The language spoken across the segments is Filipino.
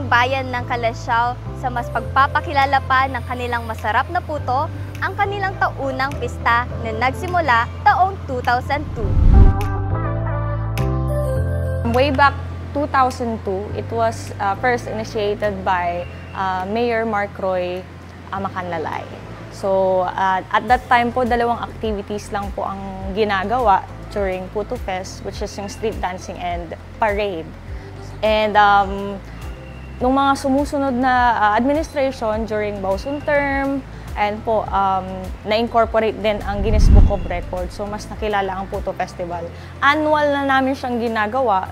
bayan ng Calasiao sa mas pagpapakilala pa ng kanilang masarap na puto, ang kanilang taunang pista na nagsimula taong 2002. Way back 2002, it was first initiated by Mayor Mark Roy Macanlalay. So at that time po, dalawang activities lang po ang ginagawa during Puto Fest, which is yung street dancing and parade. And nung mga sumusunod na administration during Bausun term, and po, na-incorporate din ang Guinness Book of Records. So, mas nakilala ang Puto Festival. Annual na namin siyang ginagawa.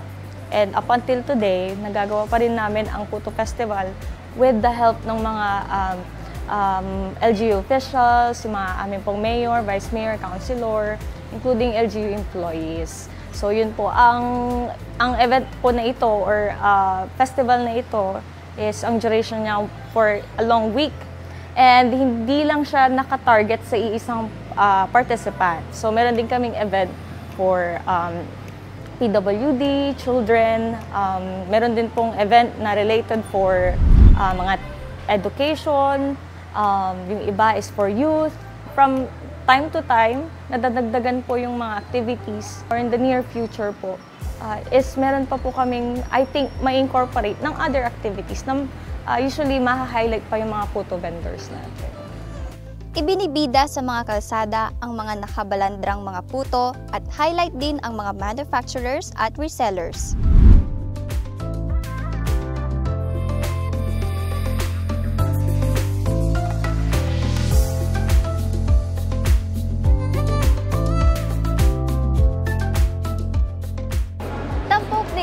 And up until today, nagagawa pa rin namin ang Puto Festival with the help ng mga LGU officials, yung mga aming pong mayor, vice mayor, councilor, including LGU employees. So, yun po. Ang event po na ito or festival na ito is ang duration niya for a long week. And hindi lang siya naka-target sa iisang participant. So, meron din kaming event for PWD, children. Meron din pong event na related for mga education. Yung iba is for youth. From time to time, nadadagdagan po yung mga activities. Or in the near future po, is meron pa po kaming, I think, may incorporate ng other activities na usually maha-highlight pa yung mga puto vendors natin. Ibinibida sa mga kalsada ang mga nakabalandrang mga puto at highlight din ang mga manufacturers at resellers.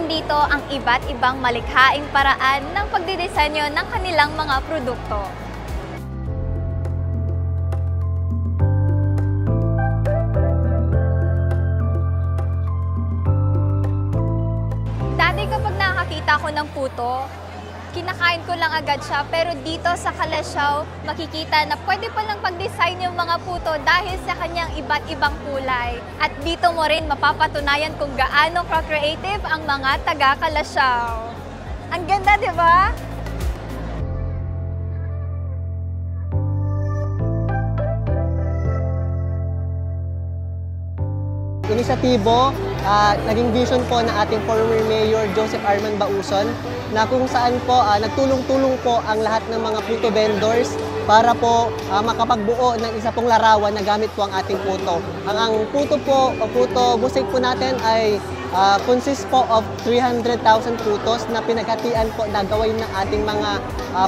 Dito ang iba't ibang malikhaing paraan ng pagdidisenyo ng kanilang mga produkto. Dati kapag nakakita ko ng puto, kinakain ko lang agad siya, pero dito sa Calasiao, makikita na pwede palang pag-design yung mga puto dahil sa kanyang iba't ibang kulay. At dito mo rin mapapatunayan kung gaano ka-creative ang mga taga-Calasiao. Ang ganda, di ba? Inisatibo, naging vision po ng ating former Mayor Joseph Arman Bauson na kung saan po nagtulong-tulong po ang lahat ng mga puto vendors para po makapagbuo ng isa pong larawan na gamit po ang ating puto. Ang puto po, puto music po natin ay consists po of 300,000 putos na pinaghatian po na gawin ng ating mga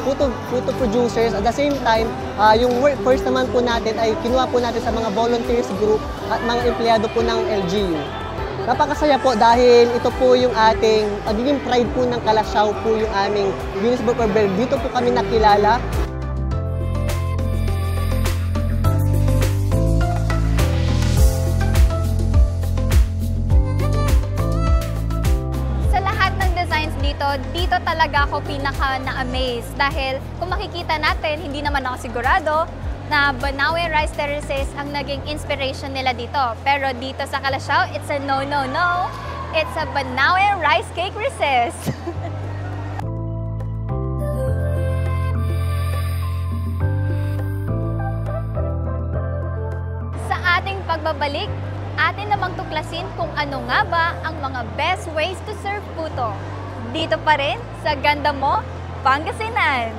puto producers. At the same time, yung workforce naman po natin ay kinuha po natin sa mga volunteers group at mga empleyado po ng LGU. Napakasaya po dahil ito po yung ating magiging pride po ng Calasiao po yung aming Guinness Book of Records. Dito po kami nakilala. Sa lahat ng designs dito talaga ako pinaka na-amaze dahil kung makikita natin, hindi naman ako sigurado na Banawe Rice Terraces ang naging inspiration nila dito. Pero dito sa Calasiao, it's a no. It's a Banawe Rice Cake Recess. Sa ating pagbabalik, atin namang tuklasin kung ano nga ba ang mga best ways to serve puto. Dito pa rin sa Ganda Mo, Pangasinan.